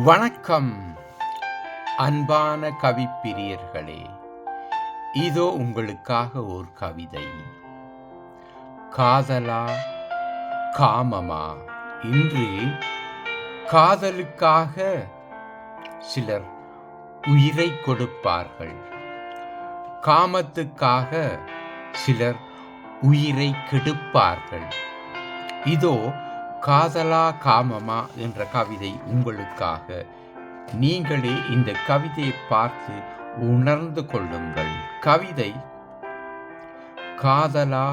வணக்கம் அன்பான கவிப்பிரியர்களே, இதோ உங்களுக்காக ஒரு கவிதை. காதலா காமமா? இன்று காதலுக்காக சிலர் உயிரை கொடுப்பார்கள், காமத்துக்காக சிலர் உயிரை கெடுப்பார்கள். இதோ காதலா காமமா என்ற கவிதை உங்களுக்காக. நீங்களே இந்த கவிதையை பார்த்து உணர்ந்து கொள்ளுங்கள். கவிதை காதலா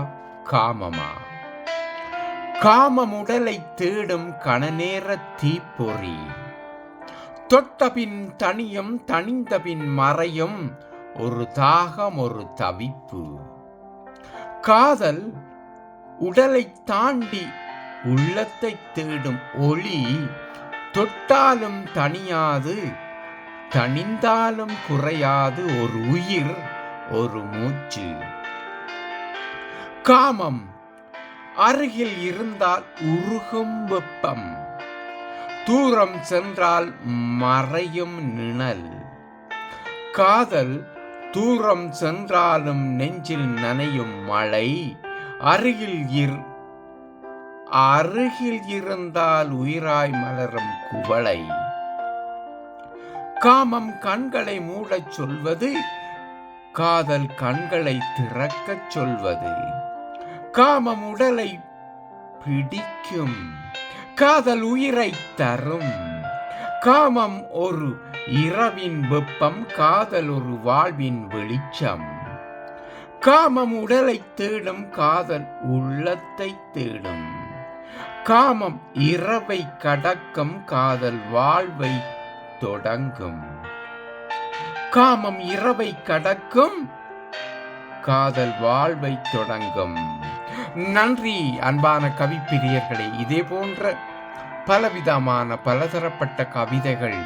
காமமா? காமம் உடலை தேடும் கணநேர தீப்பொறி, தொட்டபின் தனியும் தணிந்தபின் மறையும் ஒரு தாகம், ஒரு தவிப்பு. காதல் உடலை தாண்டி உள்ளத்தை தேடும் ஒளி, தொட்டாலும் தனியாது தணிந்தாலும் குறையாது ஒரு உயிர், ஒரு மூச்சு. காமம் அருகில் இருந்தால் உருகும் வெப்பம், தூரம் சென்றால் மறையும் நிழல். காதல் தூரம் சென்றாலும் நெஞ்சில் நனையும் மழை, அருகில் இருந்தால் உயிராய் மலரும் குவளை. காமம் கண்களை மூடச் சொல்வது, காதல் கண்களை திறக்கச் சொல்வது. காமம் உடலை பிடிக்கும், காதல் உயிரை தரும். காமம் ஒரு இரவின் வெப்பம், காதல் ஒரு வாழ்வின் வெளிச்சம். காமம் உடலை தேடும், காதல் உள்ளத்தை தேடும். காமம் இரவை கடக்கும், காதல் வாழ்வை தொடங்கும். காமம் இரவை கடக்கும், காதல் வாழ்வை தொடங்கும். நன்றி அன்பான கவிப்பிரியர்களே. இதே போன்ற பலவிதமான பலதரப்பட்ட கவிதைகள்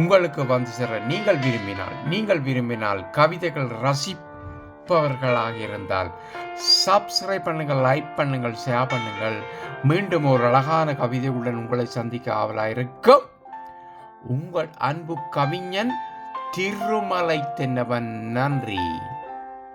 உங்களுக்கு வந்து சேர நீங்கள் விரும்பினால் கவிதைகள் ரசிப்பவர்களாக இருந்தால் சப்ஸ்கிரைப் பண்ணுங்கள், லைக் பண்ணுங்கள், ஷேர் பண்ணுங்கள். மீண்டும் ஒரு அழகான கவிதையுடன் உங்களை சந்திக்க ஆவலாயிருக்கும் உங்கள் அன்பு கவிஞன் திருமலை தென்னவன். நன்றி.